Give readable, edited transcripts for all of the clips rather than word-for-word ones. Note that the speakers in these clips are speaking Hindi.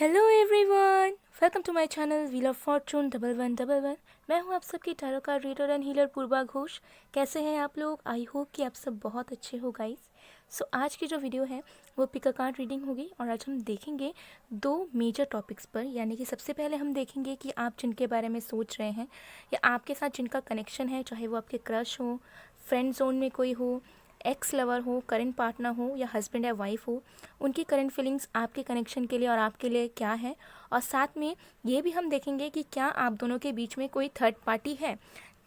Hello everyone, welcome to my channel wheel of fortune 1111। मैं हूं आप सबकी tarot card reader and healer Purva Ghosh. कैसे हैं आप लोग? आई होप कि आप सब बहुत अच्छे हो गाइस। सो आज की जो वीडियो है वो पिक अ कार्ड रीडिंग होगी और आज हम देखेंगे दो मेजर टॉपिक्स पर। यानी कि सबसे पहले हम देखेंगे कि आप जिनके बारे में सोच रहे हैं या आपके साथ जिनका कनेक्शन है, चाहे वो आपके क्रश हो, फ्रेंड जोन में कोई हो, एक्स लवर हो, करंट पार्टनर हो या हस्बैंड या वाइफ हो, उनकी करंट फीलिंग्स आपके कनेक्शन के लिए और आपके लिए क्या है। और साथ में ये भी हम देखेंगे कि क्या आप दोनों के बीच में कोई थर्ड पार्टी है।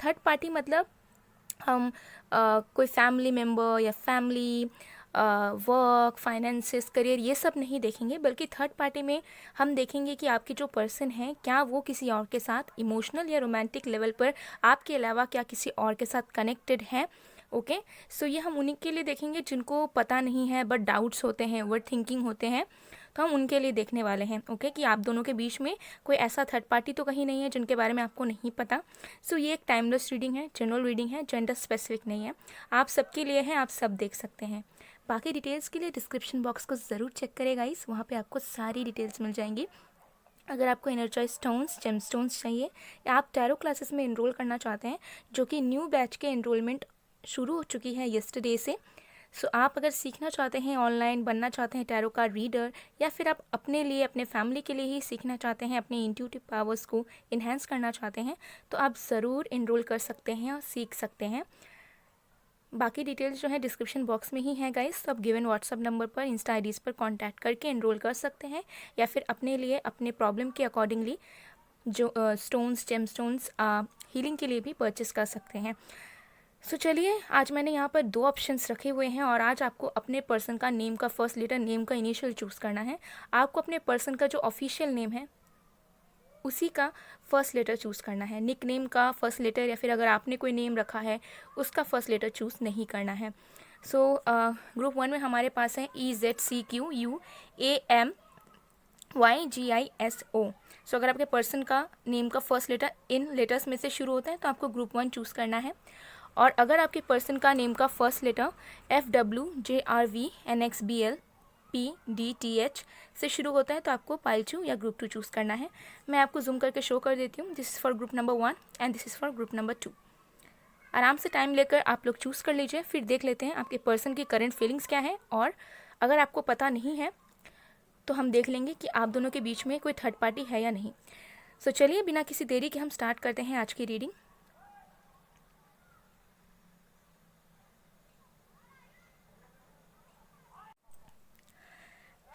थर्ड पार्टी मतलब हम कोई फैमिली मेम्बर या फैमिली, वर्क, फाइनेंसेस, करियर, ये सब नहीं देखेंगे, बल्कि थर्ड पार्टी में हम देखेंगे कि आपके जो पर्सन हैं क्या वो किसी और के साथ इमोशनल या रोमांटिक लेवल पर आपके अलावा क्या किसी और के साथ कनेक्टेड है। ओके, सो ये हम उन्हीं के लिए देखेंगे जिनको पता नहीं है बट डाउट्स होते हैं, ओवर थिंकिंग होते हैं, तो हम उनके लिए देखने वाले हैं। ओके, कि आप दोनों के बीच में कोई ऐसा थर्ड पार्टी तो कहीं नहीं है जिनके बारे में आपको नहीं पता। सो ये एक टाइमलेस रीडिंग है, जनरल रीडिंग है, जेंडर स्पेसिफिक नहीं है, आप सबके लिए है, आप सब देख सकते हैं। बाकी डिटेल्स के लिए डिस्क्रिप्शन बॉक्स को ज़रूर चेक करें गाइस, वहाँ पे आपको सारी डिटेल्स मिल जाएंगी। अगर आपको एनर्जाइज स्टोन्स, जेम स्टोन्स चाहिए या आप टैरो क्लासेस में एनरोल करना चाहते हैं, जो कि न्यू बैच के एनरोलमेंट शुरू हो चुकी है येस्टरडे से। सो आप अगर सीखना चाहते हैं, ऑनलाइन बनना चाहते हैं टैरो कार्ड रीडर, या फिर आप अपने लिए, अपने फैमिली के लिए ही सीखना चाहते हैं, अपने इंट्यूटिव पावर्स को इन्हेंस करना चाहते हैं, तो आप ज़रूर एनरोल कर सकते हैं और सीख सकते हैं। बाकी डिटेल्स जो है डिस्क्रिप्शन बॉक्स में ही है गाइस। तो आप गिवन व्हाट्सअप नंबर पर, इंस्टा आईडीज़ पर कांटेक्ट करके एनरोल कर सकते हैं, या फिर अपने लिए, अपने प्रॉब्लम के अकॉर्डिंगली जो स्टोन्स, जेम स्टोन्स हीलिंग के लिए भी परचेस कर सकते हैं। सो चलिए, आज मैंने यहाँ पर दो ऑप्शंस रखे हुए हैं और आज आपको अपने पर्सन का नेम का फर्स्ट लेटर, नेम का इनिशियल चूज़ करना है। आपको अपने पर्सन का जो ऑफिशियल नेम है उसी का फर्स्ट लेटर चूज़ करना है। निक नेम का फर्स्ट लेटर या फिर अगर आपने कोई नेम रखा है उसका फर्स्ट लेटर चूज़ नहीं करना है। सो ग्रुप 1 में हमारे पास है EZCQUAMYGISO। सो अगर आपके पर्सन का नेम का फर्स्ट लेटर इन लेटर्स में से शुरू होता है तो आपको ग्रुप 1 चूज़ करना है। और अगर आपके पर्सन का नेम का फर्स्ट लेटर FWJRVNXBLPDTH से शुरू होता है तो आपको पाइल 2 या ग्रुप 2 चूज़ करना है। मैं आपको जूम करके शो कर देती हूँ। This is for group number 1 and this is for group number 2। आराम से टाइम लेकर आप लोग चूज़ कर लीजिए, फिर देख लेते हैं आपके पर्सन की करंट फीलिंग्स क्या है। और अगर आपको पता नहीं है तो हम देख लेंगे कि आप दोनों के बीच में कोई थर्ड पार्टी है या नहीं। सो चलिए, बिना किसी देरी के हम स्टार्ट करते हैं आज की रीडिंग।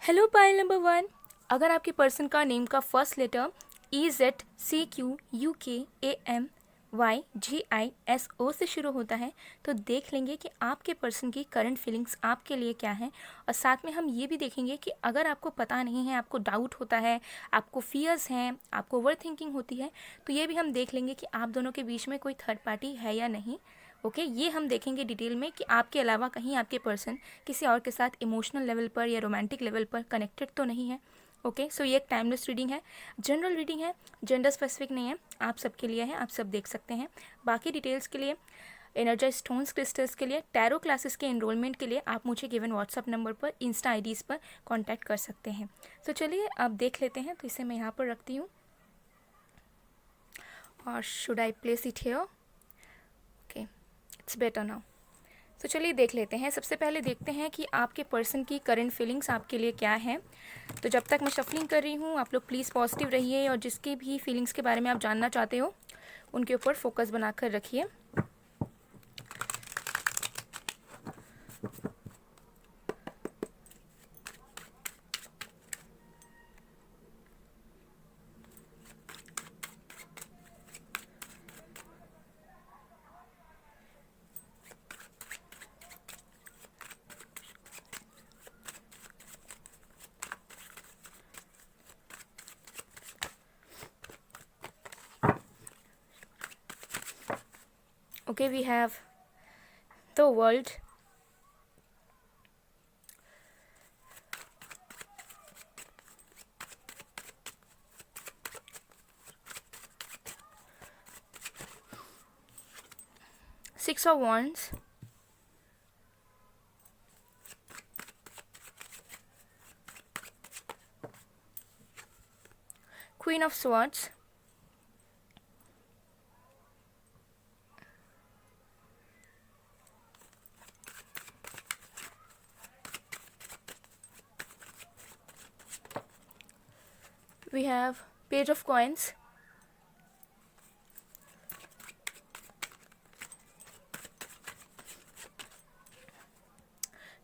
Hello pile number 1। अगर आपके पर्सन का नेम का फर्स्ट लेटर EZCQUAMYGISO से शुरू होता है तो देख लेंगे कि आपके पर्सन की करंट फीलिंग्स आपके लिए क्या है। और साथ में हम ये भी देखेंगे कि अगर आपको पता नहीं है, आपको डाउट होता है, आपको फियर्स हैं, आपको ओवर थिंकिंग होती है, तो ये भी हम देख लेंगे कि आप दोनों के बीच में कोई थर्ड पार्टी है या नहीं। ओके, ये हम देखेंगे डिटेल में कि आपके अलावा कहीं आपके पर्सन किसी और के साथ इमोशनल लेवल पर या रोमांटिक लेवल पर कनेक्टेड तो नहीं है। ओके, सो ये एक टाइमलेस रीडिंग है, जनरल रीडिंग है, जेंडर स्पेसिफिक नहीं है, आप सबके लिए है, आप सब देख सकते हैं। बाकी डिटेल्स के लिए, एनर्जाइज स्टोन्स क्रिस्टल्स के लिए, टैरो क्लासेस के एनरोलमेंट के लिए आप मुझे गिवन व्हाट्सअप नंबर पर, इंस्टा आईडीज़ पर कांटेक्ट कर सकते हैं। तो चलिए अब देख लेते हैं। तो इसे मैं यहाँ पर रखती हूँ और should I place it here? Okay, it's better now. तो चलिए देख लेते हैं। सबसे पहले देखते हैं कि आपके पर्सन की करंट फीलिंग्स आपके लिए क्या है। तो जब तक मैं शफलिंग कर रही हूँ, आप लोग प्लीज़ पॉजिटिव रहिए और जिसकी भी फीलिंग्स के बारे में आप जानना चाहते हो उनके ऊपर फोकस बनाकर रखिए। Okay, we have the world, Six of Wands, Queen of Swords, we have Page of Coins,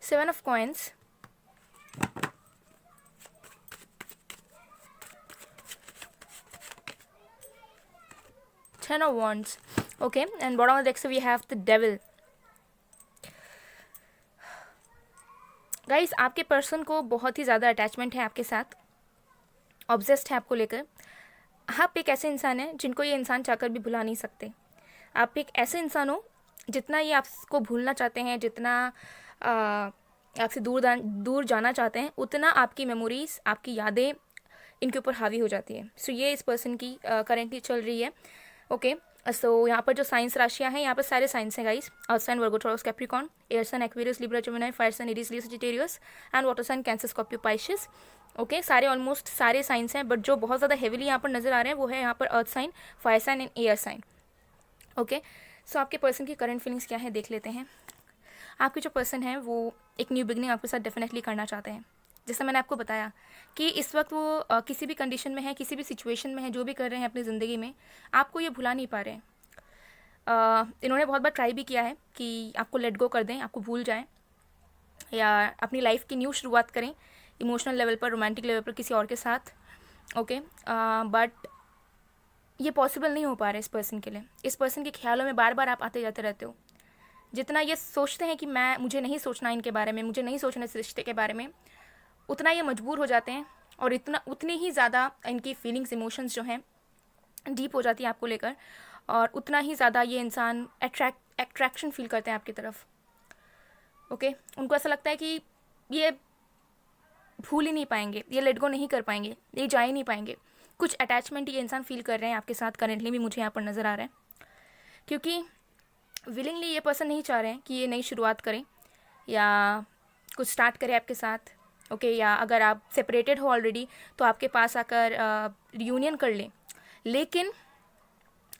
Seven of Coins, Ten of Wands. Okay, and bottom of the deck we have the Devil. Guys, आपके पर्सन को बहुत ही ज़्यादा अटैचमेंट है आपके साथ, ऑब्सेस्ड है आपको लेकर। आप एक ऐसे इंसान हैं जिनको ये इंसान चाहकर भी भुला नहीं सकते। आप एक ऐसे इंसान हो जितना ये आपको भूलना चाहते हैं, जितना आपसे दूर जाना चाहते हैं, उतना आपकी मेमोरीज, आपकी यादें इनके ऊपर हावी हो जाती है। सो ये इस पर्सन की करेंटली चल रही है। ओके, सो यहाँ पर जो साइंस राशियाँ हैं, यहाँ पर सारे साइंस हैं guys. Earth sign Virgo Taurus Capricorn, air sign Aquarius Libra Gemini, fire sign Aries Leo Sagittarius and water sign Cancer Scorpio Pisces. Okay, सारे ऑलमोस्ट सारे साइंस हैं, बट जो बहुत ज़्यादा हेविली यहाँ पर नजर आ रहे हैं वो है यहाँ पर earth sign, fire sign and air sign. Okay, so आपके पर्सन की करंट फीलिंग्स क्या है देख लेते हैं। आपके जो पर्सन है वो एक न्यू बिगनिंग आपके साथ डेफिनेटली करना चाहते हैं। जैसा मैंने आपको बताया कि इस वक्त वो किसी भी कंडीशन में है, किसी भी सिचुएशन में है, जो भी कर रहे हैं अपनी ज़िंदगी में, आपको ये भुला नहीं पा रहे हैं। इन्होंने बहुत बार ट्राई भी किया है कि आपको लेट गो कर दें, आपको भूल जाएं, या अपनी लाइफ की न्यू शुरुआत करें इमोशनल लेवल पर, रोमांटिक लेवल पर किसी और के साथ। ओके, बट ये पॉसिबल नहीं हो पा रहा है इस पर्सन के लिए। इस पर्सन के ख्यालों में बार बार आप आते जाते रहते हो। जितना ये सोचते हैं कि मुझे नहीं सोचना इनके बारे में, मुझे नहीं सोचना इस रिश्ते के बारे में, उतना ये मजबूर हो जाते हैं और उतनी ही ज़्यादा इनकी फीलिंग्स, इमोशंस जो हैं डीप हो जाती है आपको लेकर, और उतना ही ज़्यादा ये इंसान अट्रैक्शन फील करते हैं आपकी तरफ। ओके, उनको ऐसा लगता है कि ये भूल ही नहीं पाएंगे, ये लेट गो नहीं कर पाएंगे, ये जा ही नहीं पाएंगे। कुछ अटैचमेंट ये इंसान फील कर रहे हैं आपके साथ, करेंटली भी मुझे यहाँ पर नज़र आ रहा है, क्योंकि विलिंगली ये पर्सन नहीं चाह रहे हैं कि ये नई शुरुआत करें या कुछ स्टार्ट करें आपके साथ। ओके, या अगर आप सेपरेटेड हो ऑलरेडी तो आपके पास आकर रियूनियन कर लें, लेकिन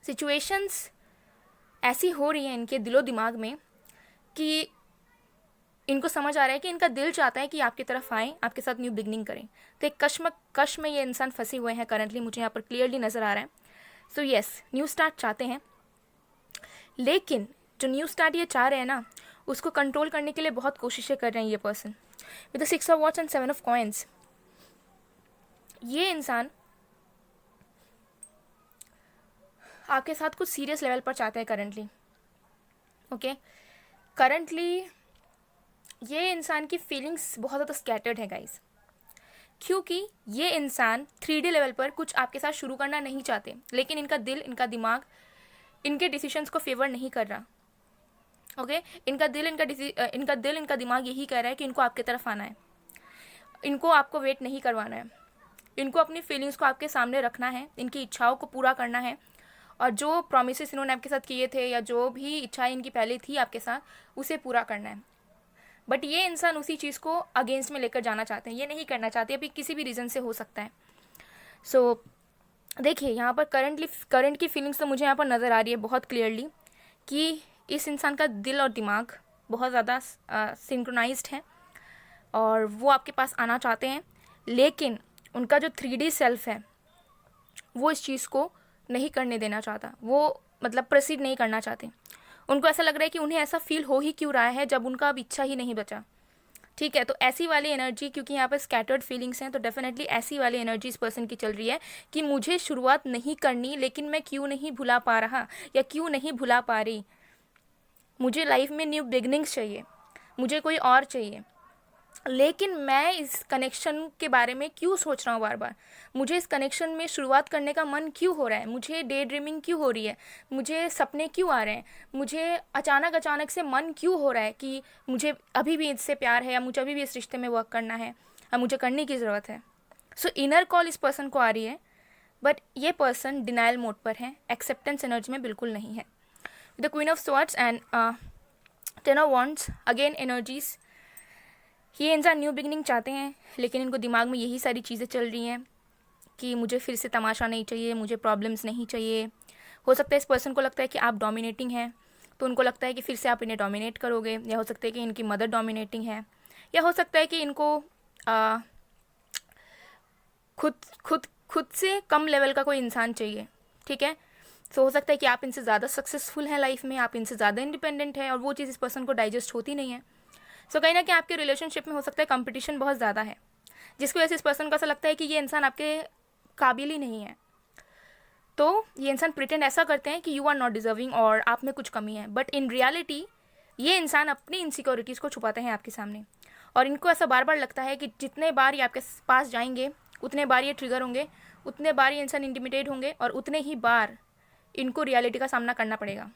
सिचुएशंस ऐसी हो रही हैं इनके दिलो दिमाग में कि इनको समझ आ रहा है कि इनका दिल चाहता है कि आपकी तरफ आएँ, आपके साथ न्यू बिगनिंग करें। तो एक कश्म में ये इंसान फंसे हुए हैं करंटली, मुझे यहाँ पर क्लियरली नज़र आ रहा है। सो येस, न्यू स्टार्ट चाहते हैं, लेकिन जो न्यू स्टार्ट ये चाह रहे हैं ना, उसको कंट्रोल करने के लिए बहुत कोशिशें कर रहे हैं ये person. With the 6 of watch and 7 of coins, ये इंसान आपके साथ कुछ सीरियस लेवल पर चाहते हैं करंटली। ओके, करंटली ये इंसान की फीलिंग्स बहुत ज़्यादा स्कैटर्ड है गाइस, क्योंकि ये इंसान 3D लेवल पर कुछ आपके साथ शुरू करना नहीं चाहते, लेकिन इनका दिल, इनका दिमाग इनके डिसीजंस को फेवर नहीं कर रहा। ओके, इनका दिल, इनका दिमाग यही कह रहा है कि इनको आपके तरफ आना है, इनको आपको वेट नहीं करवाना है, इनको अपनी फीलिंग्स को आपके सामने रखना है, इनकी इच्छाओं को पूरा करना है, और जो प्रॉमिसेस इन्होंने आपके साथ किए थे या जो भी इच्छाएं इनकी पहले थी आपके साथ, उसे पूरा करना है। बट ये इंसान उसी चीज़ को अगेंस्ट में लेकर जाना चाहते हैं, ये नहीं करना चाहते, अभी किसी भी रीज़न से हो सकता है। सो देखिए, यहाँ पर करंट की फीलिंग्स तो मुझे यहाँ पर नज़र आ रही है बहुत क्लियरली कि इस इंसान का दिल और दिमाग बहुत ज़्यादा सिंक्रोनाइज्ड है और वो आपके पास आना चाहते हैं, लेकिन उनका जो 3D सेल्फ है वो इस चीज़ को नहीं करने देना चाहता, वो मतलब प्रोसीड नहीं करना चाहते। उनको ऐसा लग रहा है कि उन्हें ऐसा फील हो ही क्यों रहा है जब उनका अब इच्छा ही नहीं बचा। ठीक है, तो ऐसी वाली एनर्जी, क्योंकि यहाँ पर स्कैटर्ड फीलिंग्स हैं, तो डेफिनेटली ऐसी वाली एनर्जी इस पर्सन की चल रही है कि मुझे शुरुआत नहीं करनी, लेकिन मैं क्यों नहीं भुला पा रहा या क्यों नहीं भुला पा रही। मुझे लाइफ में न्यू बिगनिंग्स चाहिए, मुझे कोई और चाहिए, लेकिन मैं इस कनेक्शन के बारे में क्यों सोच रहा हूँ बार बार, मुझे इस कनेक्शन में शुरुआत करने का मन क्यों हो रहा है, मुझे डे ड्रीमिंग क्यों हो रही है, मुझे सपने क्यों आ रहे हैं, मुझे अचानक से मन क्यों हो रहा है कि मुझे अभी भी इससे प्यार है या मुझे अभी भी इस रिश्ते में वर्क करना है या मुझे करने की ज़रूरत है। सो इनर कॉल इस पर्सन को आ रही है, बट ये पर्सन डिनाइल मोड पर है, एक्सेप्टेंस एनर्जी में बिल्कुल नहीं है। The queen of swords and 10 of wands, again energies, ये इंसान न्यू बिगनिंग चाहते हैं, लेकिन इनको दिमाग में यही सारी चीज़ें चल रही हैं कि मुझे फिर से तमाशा नहीं चाहिए, मुझे प्रॉब्लम्स नहीं चाहिए। हो सकता है इस पर्सन को लगता है कि आप डोमिनेटिंग हैं, तो उनको लगता है कि फिर से आप इन्हें डोमिनेट करोगे, या हो सकता है कि इनकी मदर डोमिनेटिंग है, या हो सकता है कि इनको आ, खुद खुद खुद से कम लेवल का कोई इंसान चाहिए। ठीक है, तो हो सकता है कि आप इनसे ज़्यादा सक्सेसफुल हैं लाइफ में, आप इनसे ज़्यादा इंडिपेंडेंट है, और वो चीज़ इस पर्सन को डाइजेस्ट होती नहीं है। सो कहीं ना कहीं आपके रिलेशनशिप में हो सकता है कंपटीशन बहुत ज़्यादा है, जिसकी वजह से इस पर्सन को ऐसा लगता है कि ये इंसान आपके काबिल ही नहीं है। तो ये इंसान प्रिटेंड ऐसा करते हैं कि यू आर नॉट डिजर्विंग और आप में कुछ कमी है, बट इन रियलिटी ये इंसान अपनी इनसिक्योरिटीज़ को छुपाते हैं आपके सामने, और इनको ऐसा बार बार लगता है कि जितने बार ये आपके पास जाएंगे उतने बार ये ट्रिगर होंगे, उतने बार ये इंसान इंटिमिडेट होंगे, और उतने ही बार इनको रियलिटी का सामना करना पड़ेगा।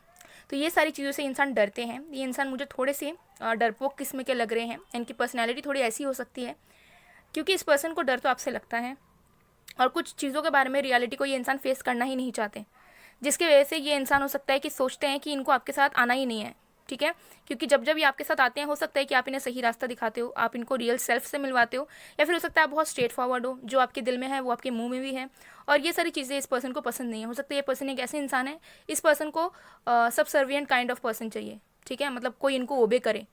तो ये सारी चीज़ों से इंसान डरते हैं। ये इंसान मुझे थोड़े से डरपोक किस्म के लग रहे हैं, इनकी पर्सनैलिटी थोड़ी ऐसी हो सकती है, क्योंकि इस पर्सन को डर तो आपसे लगता है, और कुछ चीज़ों के बारे में रियलिटी को ये इंसान फेस करना ही नहीं चाहते, जिसकी वजह से ये इंसान हो सकता है कि सोचते हैं कि इनको आपके साथ आना ही नहीं है। ठीक है, क्योंकि जब जब ये आपके साथ आते हैं हो सकता है कि आप इन्हें सही रास्ता दिखाते हो, आप इनको रियल सेल्फ से मिलवाते हो, या फिर हो सकता है आप बहुत स्ट्रेट फॉरवर्ड हो, जो आपके दिल में है वो आपके मुंह में भी है, और ये सारी चीज़ें इस पर्सन को पसंद नहीं है। हो सकता है ये पर्सन एक ऐसे इंसान है, इस पर्सन को सबसर्विएंट काइंड ऑफ पर्सन चाहिए। ठीक है, मतलब कोई इनको ओबे करे,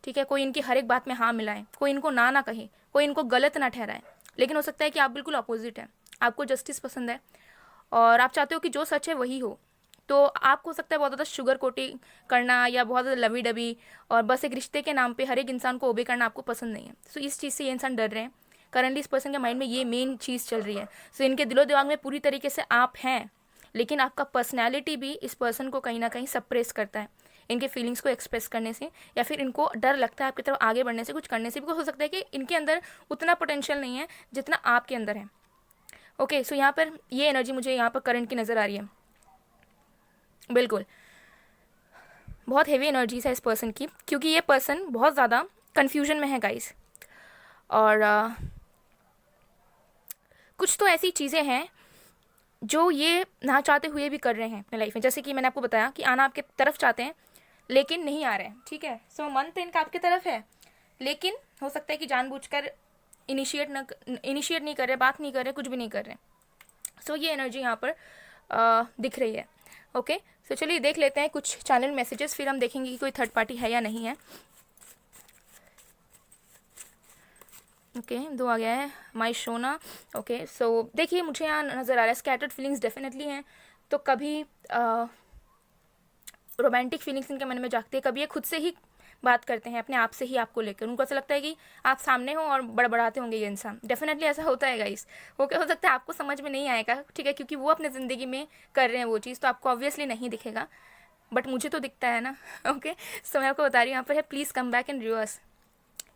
ठीक है, कोई इनकी हर एक बात में हाँ मिलाए, कोई इनको ना कहे, कोई इनको गलत ना ठहराए। लेकिन हो सकता है कि आप बिल्कुल अपोजिट है, आपको जस्टिस पसंद है, और आप चाहते हो कि जो सच है वही हो। तो आपको हो सकता है बहुत ज़्यादा शुगर कोटिंग करना, या बहुत ज़्यादा लवी डबी, और बस एक रिश्ते के नाम पे हर एक इंसान को ओबे करना आपको पसंद नहीं है। सो इस चीज़ से ये इंसान डर रहे हैं। करंटली इस पर्सन के माइंड में ये मेन चीज़ चल रही है। सो इनके दिलो दिमाग में पूरी तरीके से आप हैं, लेकिन आपका पर्सनैलिटी भी इस पर्सन को कहीं ना कहीं सप्रेस करता है इनके फीलिंग्स को एक्सप्रेस करने से, या फिर इनको डर लगता है आपकी तरफ आगे बढ़ने से, कुछ करने से। बिकॉज हो सकता है कि इनके अंदर उतना पोटेंशियल नहीं है जितना आपके अंदर है। ओके, सो यहाँ पर ये एनर्जी मुझे यहाँ पर करंट की नज़र आ रही है। बिल्कुल बहुत हेवी एनर्जीज है इस पर्सन की, क्योंकि ये पर्सन बहुत ज़्यादा कन्फ्यूजन में है गाइस, और कुछ तो ऐसी चीज़ें हैं जो ये ना चाहते हुए भी कर रहे हैं अपने लाइफ में। जैसे कि मैंने आपको बताया कि आना आपके तरफ चाहते हैं लेकिन नहीं आ रहे हैं। ठीक है, सो मन तो इनका आपकी तरफ है, लेकिन हो सकता है कि जानबूझकर इनिशिएट नहीं कर रहे, बात नहीं कर रहे, कुछ भी नहीं कर रहे। सो ये एनर्जी यहाँ पर दिख रही है। ओके, सो चलिए देख लेते हैं कुछ चैनल मैसेजेस, फिर हम देखेंगे कि कोई थर्ड पार्टी है या नहीं है। ओके, दो आ गया है माई शोना। ओके, सो देखिए मुझे यहाँ नज़र आ रहा है स्कैटर्ड फीलिंग्स डेफिनेटली हैं। तो कभी रोमांटिक फीलिंग्स इनके मन में जागती है, कभी ये खुद से ही बात करते हैं अपने आप से ही आपको लेकर। उनको ऐसा लगता है कि आप सामने हो और बड़बड़ाते होंगे ये इंसान। डेफिनेटली ऐसा होता है गाइस। ओके, हो सकता है आपको समझ में नहीं आएगा, ठीक है, क्योंकि वो अपने ज़िंदगी में कर रहे हैं वो चीज़, तो आपको ऑब्वियसली नहीं दिखेगा, बट मुझे तो दिखता है ना। ओके, सो मैं आपको बता रही हूँ, यहाँ पर है please come back in reverse.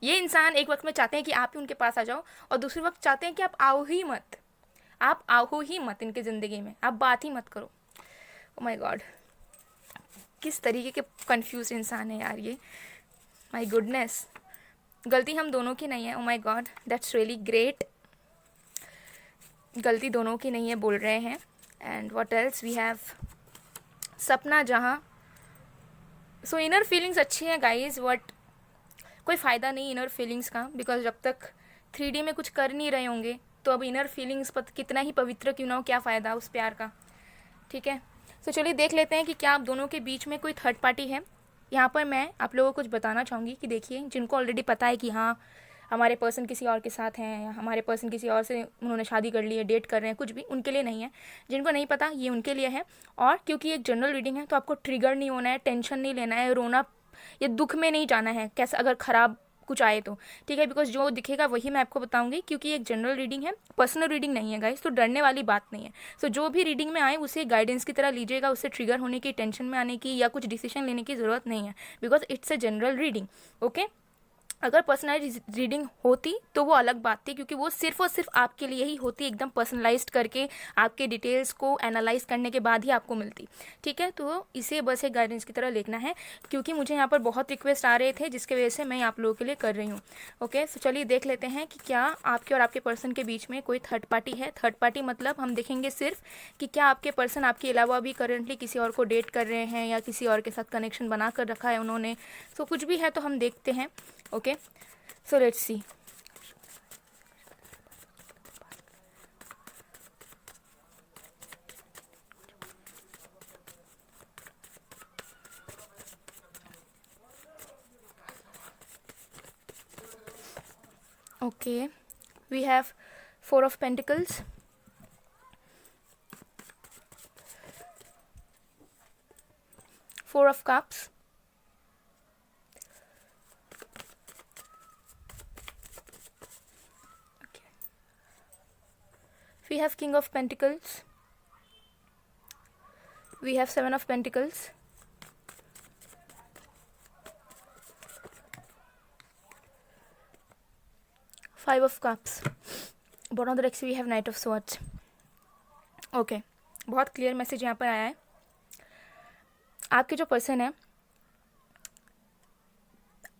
ये इंसान एक वक्त में चाहते हैं कि आप ही उनके पास आ जाओ, और दूसरे वक्त चाहते हैं कि आप आओ ही मत, आप आओ ही मत इनकी ज़िंदगी में, आप बात ही मत करो। ओ माय गॉड, किस तरीके के कंफ्यूज इंसान है यार ये, माय गुडनेस। गलती हम दोनों की नहीं है। Oh my God, that's really great. गलती दोनों की नहीं है बोल रहे हैं। And what else we have, Sapna Jahan. So inner feelings अच्छी हैं गाइज, बट कोई फ़ायदा नहीं इनर फीलिंग्स का, बिकॉज जब तक 3D में कुछ कर नहीं रहे होंगे तो अब इनर फीलिंग्स पर कितना ही पवित्र क्यों ना हो, क्या फ़ायदा उस प्यार का। ठीक है, तो चलिए देख लेते हैं कि क्या आप दोनों के बीच में कोई थर्ड पार्टी है। यहाँ पर मैं आप लोगों को कुछ बताना चाहूँगी कि देखिए, जिनको ऑलरेडी पता है कि हाँ हमारे पर्सन किसी और के साथ हैं, या हमारे पर्सन किसी और से उन्होंने शादी कर ली है, डेट कर रहे हैं, कुछ भी, उनके लिए नहीं है। जिनको नहीं पता ये उनके लिए है। और क्योंकि एक जनरल रीडिंग है तो आपको ट्रिगर नहीं होना है, टेंशन नहीं लेना है, रोना या दुख में नहीं जाना है कैसा अगर ख़राब कुछ आए तो। ठीक है, बिकॉज जो दिखेगा वही मैं आपको बताऊंगी, क्योंकि एक जनरल रीडिंग है, पर्सनल रीडिंग नहीं है गाइस, तो डरने वाली बात नहीं है। सो जो भी रीडिंग में आए उसे गाइडेंस की तरह लीजिएगा, उससे ट्रिगर होने की, टेंशन में आने की या कुछ डिसीजन लेने की ज़रूरत नहीं है, because it's a general reading. Okay, अगर पर्सनलाइज रीडिंग होती तो वो अलग बात थी, क्योंकि वो सिर्फ और सिर्फ आपके लिए ही होती, एकदम पर्सनलाइज्ड करके आपके डिटेल्स को एनालाइज करने के बाद ही आपको मिलती। ठीक है, तो इसे बस एक गाइडेंस की तरह देखना है, क्योंकि मुझे यहाँ पर बहुत रिक्वेस्ट आ रहे थे, जिसके वजह से मैं आप लोगों के लिए कर रही हूँ। ओके, तो चलिए देख लेते हैं कि क्या आपके और आपके पर्सन के बीच में कोई थर्ड पार्टी है। थर्ड पार्टी मतलब हम देखेंगे सिर्फ कि क्या आपके पर्सन आपके अलावा भी करंटली किसी और को डेट कर रहे हैं, या किसी और के साथ कनेक्शन बना कर रखा है उन्होंने। सो कुछ भी है तो हम देखते हैं। Okay, so let's see. Okay, we have Four of Pentacles, Four of Cups, okay. We have King of Pentacles, we have Seven of Pentacles, Five of Cups. Bottom of the deck से we have Knight of Swords. Okay, बहुत क्लियर मैसेज यहाँ पर आया है. आपके जो पर्सन है,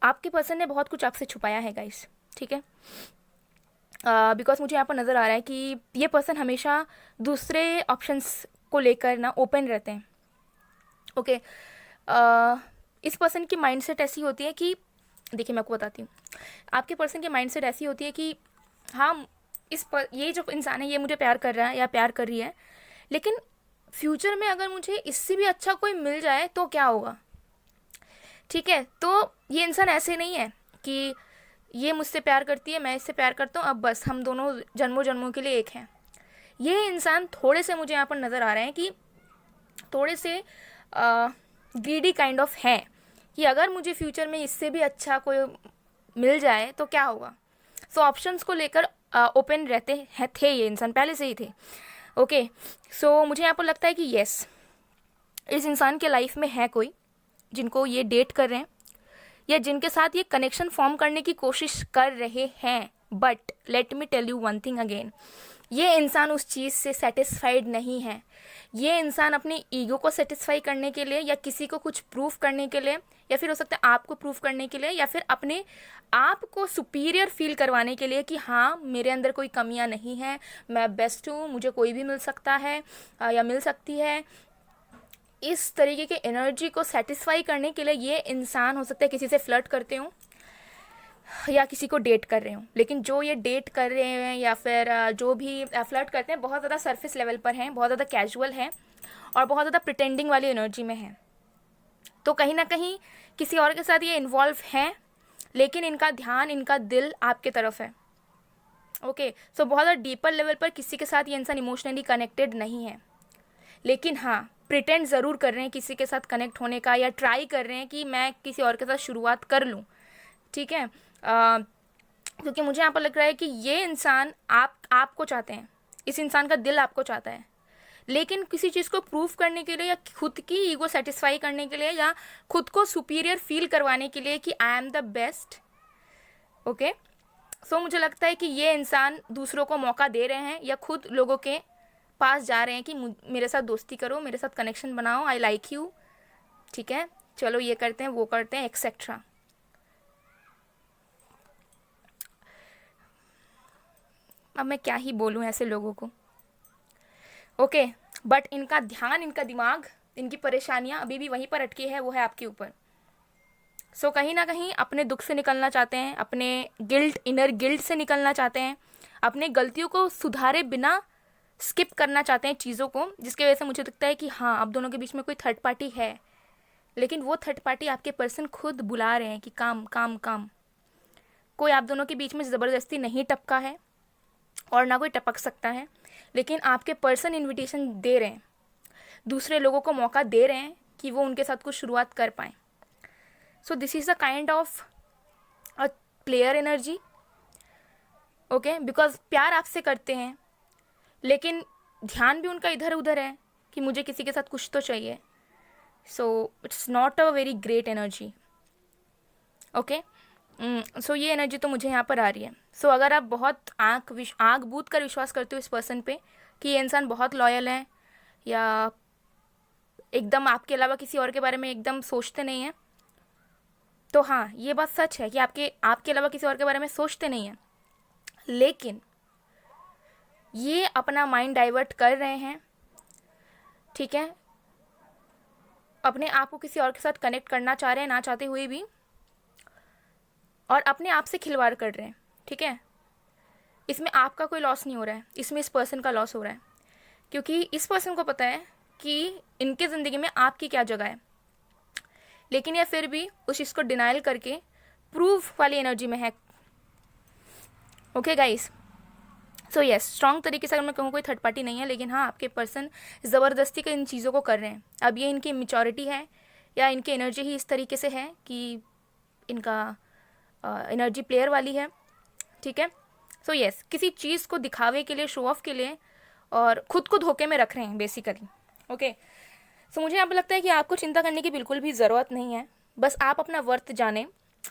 आपके पर्सन ने बहुत कुछ आपसे छुपाया है गाइस, ठीक है. बिकॉज मुझे यहाँ पर नज़र आ रहा है कि ये पर्सन हमेशा दूसरे ऑप्शंस को लेकर ना ओपन रहते हैं. ओके, इस पर्सन की माइंडसेट ऐसी होती है कि, देखिए मैं आपको बताती हूँ, आपके पर्सन की माइंडसेट ऐसी होती है कि हाँ ये जो इंसान है ये मुझे प्यार कर रहा है या प्यार कर रही है, लेकिन फ्यूचर में अगर मुझे इससे भी अच्छा कोई मिल जाए तो क्या होगा. ठीक है, तो ये इंसान ऐसे नहीं है कि ये मुझसे प्यार करती है, मैं इससे प्यार करता हूँ, अब बस हम दोनों जन्मों जन्मों के लिए एक हैं. ये इंसान थोड़े से मुझे यहाँ पर नज़र आ रहे हैं कि थोड़े से ग्रीडी काइंड ऑफ हैं कि अगर मुझे फ्यूचर में इससे भी अच्छा कोई मिल जाए तो क्या होगा. सो ऑप्शंस को लेकर ओपन रहते हैं, थे ये इंसान पहले से ही थे. ओके, सो मुझे यहाँ पर लगता है कि यस, इस इंसान के लाइफ में है कोई जिनको ये डेट कर रहे हैं या जिनके साथ ये कनेक्शन फॉर्म करने की कोशिश कर रहे हैं. But let me tell you one thing again, ये इंसान उस चीज़ से सेटिस्फाइड नहीं है. ये इंसान अपने ईगो को सेटिस्फाई करने के लिए या किसी को कुछ प्रूफ करने के लिए, या फिर हो सकता है आपको प्रूफ करने के लिए, या फिर अपने आप को सुपीरियर फील करवाने के लिए कि हाँ मेरे अंदर कोई कमियां नहीं है, मैं बेस्ट हूँ, मुझे कोई भी मिल सकता है या मिल सकती है. इस तरीके के एनर्जी को सेटिस्फाई करने के लिए ये इंसान हो सकता है किसी से फ्लर्ट करते हो या किसी को डेट कर रहे हो. लेकिन जो ये डेट कर रहे हैं या फिर जो भी फ्लर्ट करते हैं बहुत ज़्यादा सरफेस लेवल पर हैं, बहुत ज़्यादा कैजुअल हैं और बहुत ज़्यादा प्रिटेंडिंग वाली एनर्जी में हैं. तो कहीं ना कहीं किसी और के साथ ये इन्वॉल्व हैं, लेकिन इनका ध्यान, इनका दिल आपके तरफ है. ओके, सो बहुत ज़्यादा डीपर लेवल पर किसी के साथ ये इंसान इमोशनली कनेक्टेड नहीं है, लेकिन हाँ प्रिटेंड ज़रूर कर रहे हैं किसी के साथ कनेक्ट होने का, या ट्राई कर रहे हैं कि मैं किसी और के साथ शुरुआत कर लूँ. ठीक है, क्योंकि मुझे यहाँ पर लग रहा है कि ये इंसान आपको चाहते हैं, इस इंसान का दिल आपको चाहता है, लेकिन किसी चीज़ को प्रूफ करने के लिए या खुद की ईगो सेटिस्फाई करने के लिए या खुद को सुपीरियर फील करवाने के लिए कि I am the best. Okay, so मुझे लगता है कि ये इंसान दूसरों को मौका दे रहे हैं या खुद लोगों के पास जा रहे हैं कि मेरे साथ दोस्ती करो, मेरे साथ कनेक्शन बनाओ, आई लाइक यू, ठीक है, चलो ये करते हैं वो करते हैं एक्सेट्रा. अब मैं क्या ही बोलूँ ऐसे लोगों को. ओके, बट इनका ध्यान, इनका दिमाग, इनकी परेशानियाँ अभी भी वहीं पर अटकी है, वो है आपके ऊपर. सो कहीं ना कहीं अपने दुख से निकलना चाहते हैं, अपने गिल्ट, इनर गिल्ट से निकलना चाहते हैं, अपने गलतियों को सुधारे बिना स्किप करना चाहते हैं चीज़ों को, जिसकी वजह से मुझे लगता है कि हाँ आप दोनों के बीच में कोई थर्ड पार्टी है, लेकिन वो थर्ड पार्टी आपके पर्सन खुद बुला रहे हैं कि काम काम काम. कोई आप दोनों के बीच में ज़बरदस्ती नहीं टपका है और ना कोई टपक सकता है, लेकिन आपके पर्सन इनविटेशन दे रहे हैं, दूसरे लोगों को मौका दे रहे हैं कि वो उनके साथ कुछ शुरुआत कर पाएँ. So this is the kind of a player energy. Okay, because प्यार आपसे करते हैं लेकिन ध्यान भी उनका इधर उधर है कि मुझे किसी के साथ कुछ तो चाहिए. So it's not a very great energy. Okay, so ये एनर्जी तो मुझे यहाँ पर आ रही है. सो अगर आप बहुत आँख बूझ कर विश्वास करते हो इस पर्सन पे कि ये इंसान बहुत लॉयल है या एकदम आपके अलावा किसी और के बारे में एकदम सोचते नहीं हैं, तो हाँ ये बात सच है कि आपके अलावा किसी और के बारे में सोचते नहीं हैं, लेकिन ये अपना माइंड डाइवर्ट कर रहे हैं. ठीक है, अपने आप को किसी और के साथ कनेक्ट करना चाह रहे हैं ना चाहते हुए भी, और अपने आप से खिलवाड़ कर रहे हैं. ठीक है, इसमें आपका कोई लॉस नहीं हो रहा है, इसमें इस पर्सन का लॉस हो रहा है, क्योंकि इस पर्सन को पता है कि इनके ज़िंदगी में आपकी क्या जगह है, लेकिन यह फिर भी उस चीज़ को डिनाइल करके प्रूफ वाली एनर्जी में है. Okay guys, so yes, strong तरीके से अगर मैं कहूँ कोई थर्ड पार्टी नहीं है, लेकिन हाँ आपके पर्सन ज़बरदस्ती के इन चीज़ों को कर रहे हैं। अब ये इनकी मेचोरिटी है या इनकी एनर्जी ही इस तरीके से है कि इनका एनर्जी प्लेयर वाली है, ठीक है। सो यस, किसी चीज़ को दिखावे के लिए, शो ऑफ के लिए, और खुद को धोखे में रख रहे हैं बेसिकली। ओके, सो मुझे यहाँ पर लगता है कि आपको चिंता करने की बिल्कुल भी ज़रूरत नहीं है। बस आप अपना वर्थ जानें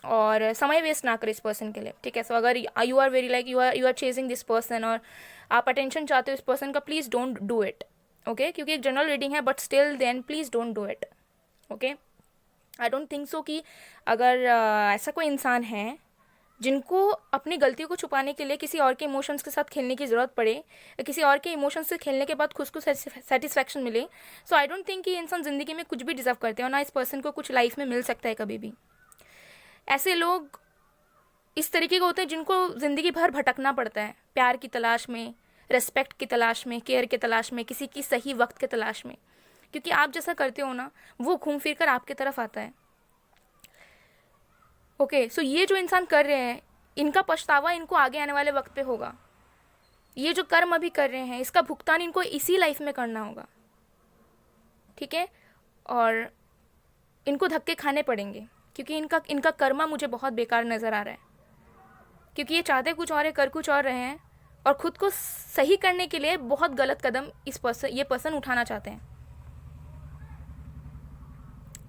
और समय वेस्ट ना करें इस पर्सन के लिए, ठीक है। सो अगर you are very like you are chasing this person और आप अटेंशन चाहते हो इस पर्सन का, please don't do it, okay. क्योंकि एक जनरल रीडिंग है, but still then please don't do it, okay. I don't think so कि अगर ऐसा कोई इंसान है जिनको अपनी गलतियों को छुपाने के लिए किसी और के इमोशंस के साथ खेलने की ज़रूरत पड़े, या किसी और के इमोशंस से खेलने के बाद खुद को सेटिस्फैक्शन मिले, सो आई डोंट थिंक कि ये इंसान ज़िंदगी में कुछ भी डिजर्व करते हैं, और ना इस पर्सन को कुछ लाइफ में मिल सकता है कभी भी। ऐसे लोग इस तरीके के होते हैं जिनको ज़िंदगी भर भटकना पड़ता है, प्यार की तलाश में, रिस्पेक्ट की तलाश में, केयर की तलाश में, किसी की सही वक्त की तलाश में। क्योंकि आप जैसा करते हो ना, वो घूम फिर कर आपकी तरफ आता है। ओके, सो ये जो इंसान कर रहे हैं, इनका पछतावा इनको आगे आने वाले वक्त पे होगा। ये जो कर्म अभी कर रहे हैं, इसका भुगतान इनको इसी लाइफ में करना होगा, ठीक है। और इनको धक्के खाने पड़ेंगे, क्योंकि इनका कर्मा मुझे बहुत बेकार नज़र आ रहा है। क्योंकि ये चाहते कुछ और है, कर कुछ और रहे हैं, और खुद को सही करने के लिए बहुत गलत कदम ये पर्सन उठाना चाहते हैं,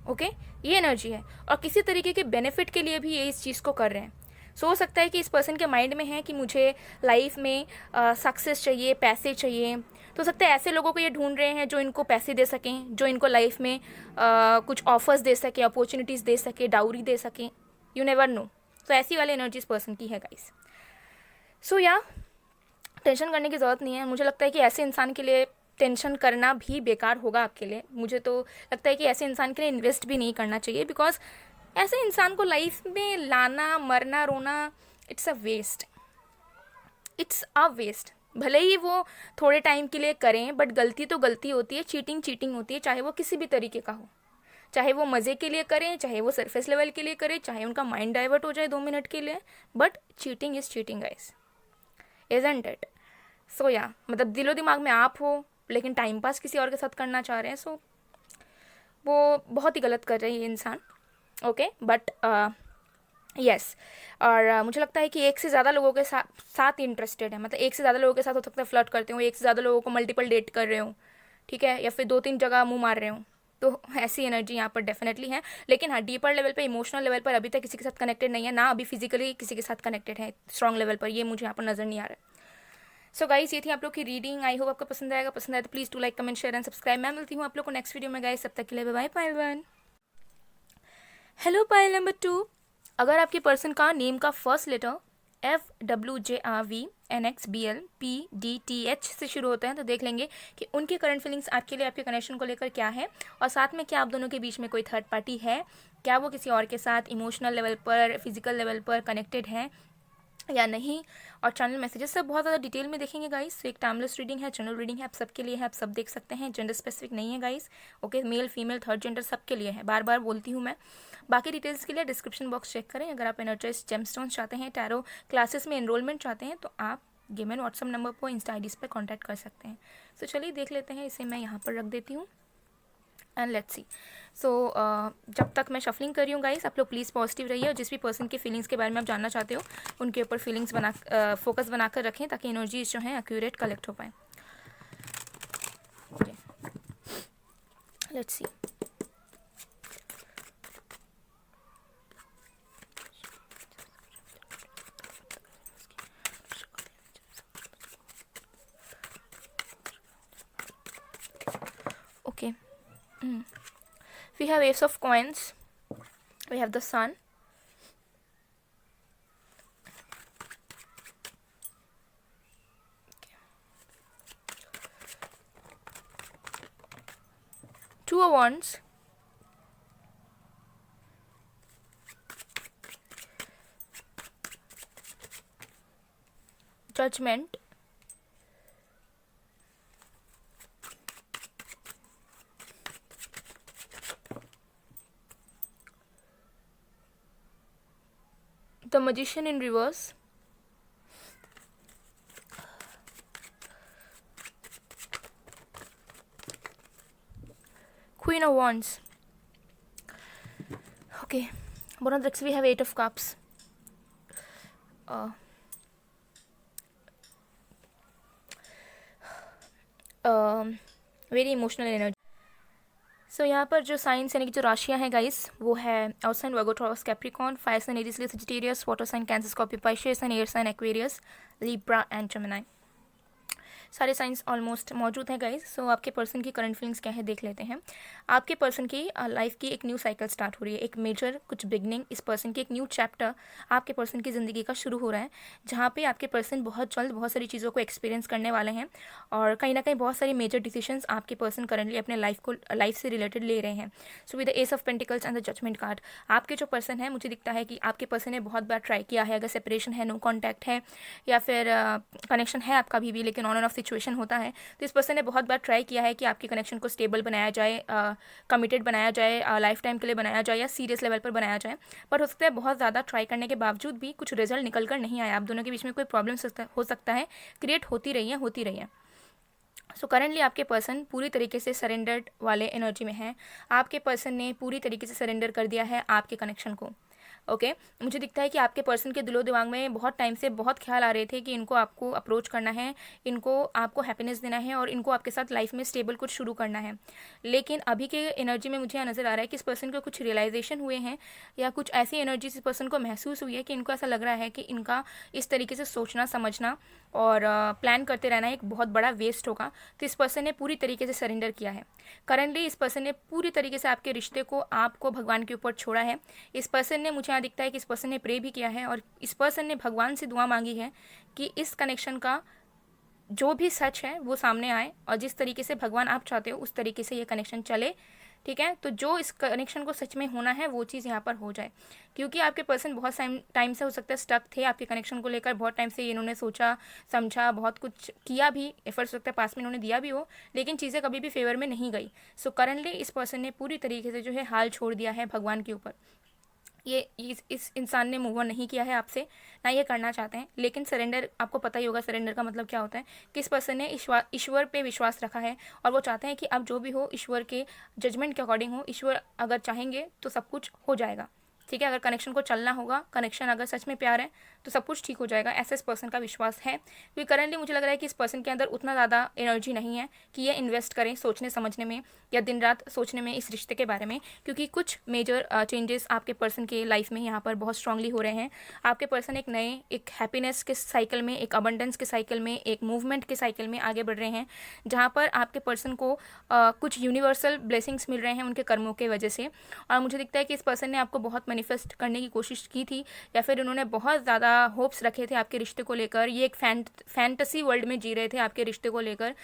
ओके। ये एनर्जी है, और किसी तरीके के बेनिफिट के लिए भी ये इस चीज़ को कर रहे हैं। सो हो सकता है कि इस पर्सन के माइंड में है कि मुझे लाइफ में सक्सेस चाहिए, पैसे चाहिए। तो हो सकता है ऐसे लोगों को ये ढूंढ रहे हैं जो इनको पैसे दे सकें, जो इनको लाइफ में कुछ ऑफर्स दे सके, अपॉर्चुनिटीज़ दे सके, डाउरी दे सकें, यू नेवर नो। तो ऐसी वाली एनर्जी इस पर्सन की है गाइस। सो या टेंशन करने की ज़रूरत नहीं है। मुझे लगता है कि ऐसे इंसान के लिए टेंशन करना भी बेकार होगा आपके लिए। मुझे तो लगता है कि ऐसे इंसान के लिए इन्वेस्ट भी नहीं करना चाहिए, बिकॉज ऐसे इंसान को लाइफ में लाना, मरना, रोना, it's a waste, it's a waste. भले ही वो थोड़े टाइम के लिए करें, बट गलती तो गलती होती है, चीटिंग चीटिंग होती है, चाहे वो किसी भी तरीके का हो। चाहे वो मज़े के लिए करें, चाहे वो सरफेस लेवल के लिए करें, चाहे उनका माइंड डाइवर्ट हो जाए 2 मिनट के लिए, but cheating is cheating guys, isn't it. So या मतलब दिलो दिमाग में आप हो, लेकिन टाइम पास किसी और के साथ करना चाह रहे हैं, सो वो बहुत ही गलत कर रहे हैं ये इंसान, ओके। बट यस, और मुझे लगता है कि एक से ज़्यादा लोगों के साथ इंटरेस्टेड है। मतलब एक से ज़्यादा लोगों के साथ हो सकता है फ्लर्ट करते हो, एक से ज़्यादा लोगों को मल्टीपल डेट कर रहे हो, ठीक है, या फिर 2-3 जगह मुंह मार रहे हो। तो ऐसी एनर्जी यहाँ पर डेफिनेटली है। लेकिन हाँ, डीपर लेवल पे, इमोशनल लेवल पर अभी तक किसी के साथ कनेक्टेड नहीं है, ना अभी फिजिकली किसी के साथ कनेक्टेड है स्ट्रॉन्ग लेवल पर, ये मुझे यहाँ पर नज़र नहीं आ रहा है। सो गाइस, ये थी आप लोग की रीडिंग। आई होप आपको पसंद आएगा। पसंद आए तो please to like, comment, share and subscribe. मैं मिलती हूँ आप लोग को नेक्स्ट वीडियो में गाइस। तब तक के लिए बाय बाय पायल 1। Hello pile number 2। अगर आपके पर्सन का नेम का फर्स्ट लेटर FWJRVNXBLPDTH से शुरू होता है, तो देख लेंगे कि उनके करंट फीलिंग्स आपके लिए, आपके कनेक्शन को लेकर क्या है, और साथ में क्या आप दोनों के बीच में कोई थर्ड पार्टी है, क्या वो किसी और के साथ इमोशनल लेवल पर, फिजिकल लेवल पर कनेक्टेड है या नहीं। और चैनल मैसेजेस सब बहुत ज़्यादा डिटेल में देखेंगे गाइस। एक टाइमलेस रीडिंग है, जनरल रीडिंग है, आप सबके लिए है, आप सब देख सकते हैं, जेंडर स्पेसिफिक नहीं है guys, okay. Male, female, third gender सबके लिए है, बार बार बोलती हूँ मैं। बाकी डिटेल्स के लिए डिस्क्रिप्शन बॉक्स चेक करें। अगर आप एनर्जाइज जेमस्टोन्स चाहते हैं, टैरो क्लासेस में एनरोलमेंट चाहते हैं, तो आप गिवन व्हाट्सअप नंबर पर, इंस्टा आईडीज़ पर कॉन्टैक्ट कर सकते हैं। तो चलिए देख लेते हैं, इसे मैं यहाँ पर रख देती हूँ एंड लेट्स सी। सो जब तक मैं शफलिंग कर रही हूँ गाइस, आप लोग प्लीज़ पॉजिटिव रहिए, और जिस भी पर्सन के फीलिंग्स के बारे में आप जानना चाहते हो, उनके ऊपर फीलिंग्स फोकस बनाकर रखें, ताकि एनर्जीज जो हैं एक्यूरेट कलेक्ट हो पाए। Let's see. Okay. We have Ace of Coins. We have the Sun. Two of Wands. Judgment. The Magician in reverse. Queen of Wands. Okay, bottom of the decks we have Eight of Cups. Very emotional energy. So यहाँ पर जो साइंस यानी कि जो राशियाँ हैं गाइस, वो है earth sign Virgo Taurus Capricorn, fire sign Aries Leo Sagittarius, water sign Cancer Scorpio Pisces and air sign Aquarius Libra and Gemini. सारे साइंस ऑलमोस्ट मौजूद हैं गाइज. सो आपके पर्सन की करंट फीलिंग्स क्या है देख लेते हैं. आपके पर्सन की लाइफ की एक न्यू साइकिल स्टार्ट हो रही है, एक मेजर कुछ बिगनिंग. इस पर्सन की एक न्यू चैप्टर आपके पर्सन की ज़िंदगी का शुरू हो रहा है, जहाँ पे आपके पर्सन बहुत जल्द बहुत सारी चीज़ों को एक्सपीरियंस करने वाले हैं और कहीं ना कहीं बहुत सारी मेजर डिसीजंस आपके पर्सन करंटली अपने लाइफ से रिलेटेड ले रहे हैं. So with the ace of pentacles and the judgment card, आपके जो पर्सन है, मुझे दिखता है कि आपके पर्सन ने बहुत बार ट्राई किया है. अगर सेपरेशन है, नो कॉन्टैक्ट है, या फिर कनेक्शन है आपका भी लेकिन ऑन एंड ऑफ सिचुएशन होता है, तो इस पर्सन ने बहुत बार ट्राई किया है कि आपके कनेक्शन को स्टेबल बनाया जाए, कमिटेड बनाया जाए, लाइफ टाइम के लिए बनाया जाए या सीरियस लेवल पर बनाया जाए. पर हो सकता है बहुत ज़्यादा ट्राई करने के बावजूद भी कुछ रिजल्ट निकल कर नहीं आया. आप दोनों के बीच में कोई प्रॉब्लम हो सकता है, क्रिएट होती रही है. सो करंटली आपके पर्सन पूरी तरीके से सरेंडर्ड वाले एनर्जी में है. आपके पर्सन ने पूरी तरीके से सरेंडर कर दिया है आपके कनेक्शन को. ओके, मुझे दिखता है कि आपके पर्सन के दिलो दिमाग में बहुत टाइम से बहुत ख्याल आ रहे थे कि इनको आपको अप्रोच करना है, इनको आपको हैप्पीनेस देना है और इनको आपके साथ लाइफ में स्टेबल कुछ शुरू करना है. लेकिन अभी के एनर्जी में मुझे नज़र आ रहा है कि इस पर्सन को कुछ रियलाइजेशन हुए हैं या कुछ ऐसी एनर्जी इस पर्सन को महसूस हुई है कि इनको ऐसा लग रहा है कि इनका इस तरीके से सोचना समझना और प्लान करते रहना एक बहुत बड़ा वेस्ट होगा. तो इस पर्सन ने पूरी तरीके से सरेंडर किया है. करंटली इस पर्सन ने पूरी तरीके से आपके रिश्ते को आपको भगवान के ऊपर छोड़ा है. इस पर्सन ने, मुझे यहाँ दिखता है कि इस पर्सन ने प्रे भी किया है और इस पर्सन ने भगवान से दुआ मांगी है कि इस कनेक्शन का जो भी सच है वो सामने आए और जिस तरीके से भगवान आप चाहते हो उस तरीके से ये कनेक्शन चले. ठीक है, तो जो इस कनेक्शन को सच में होना है वो चीज़ यहाँ पर हो जाए, क्योंकि आपके पर्सन बहुत टाइम से हो सकता है स्टक थे आपके कनेक्शन को लेकर. बहुत टाइम से इन्होंने सोचा समझा, बहुत कुछ किया भी, एफर्ट्स लगता है पास में इन्होंने दिया भी हो, लेकिन चीज़ें कभी भी फेवर में नहीं गई. सो करंटली इस पर्सन ने पूरी तरीके से जो है हाल छोड़ दिया है भगवान के ऊपर. ये इस इंसान ने मूव ऑन नहीं किया है आपसे, ना ये करना चाहते हैं. लेकिन सरेंडर, आपको पता ही होगा सरेंडर का मतलब क्या होता है. कि इस पर्सन ने ईश्वर पे विश्वास रखा है और वो चाहते हैं कि अब जो भी हो ईश्वर के जजमेंट के अकॉर्डिंग हो. ईश्वर अगर चाहेंगे तो सब कुछ हो जाएगा. ठीक है, अगर कनेक्शन को चलना होगा, कनेक्शन अगर सच में प्यार है तो सब कुछ ठीक हो जाएगा, ऐसा इस पर्सन का विश्वास है. क्योंकि करंटली मुझे लग रहा है कि इस पर्सन के अंदर उतना ज़्यादा एनर्जी नहीं है कि ये इन्वेस्ट करें सोचने समझने में या दिन रात सोचने में इस रिश्ते के बारे में, क्योंकि कुछ मेजर चेंजेस आपके पर्सन के लाइफ में यहाँ पर बहुत स्ट्रांगली हो रहे हैं. आपके पर्सन एक नए, एक हैप्पीनेस के साइकिल में, एक अबंडेंस के साइकिल में, एक मूवमेंट के साइकिल में आगे बढ़ रहे हैं, जहाँ पर आपके पर्सन को कुछ यूनिवर्सल ब्लेसिंग्स मिल रहे हैं उनके कर्मों के वजह से. और मुझे दिखता है कि इस पर्सन ने आपको बहुत मैनिफेस्ट करने की कोशिश की थी या फिर उन्होंने बहुत ज़्यादा होप्स रखे थे आपके रिश्ते को लेकर. ये एक फैंटेसी वर्ल्ड में जी रहे थे आपके रिश्ते को लेकर.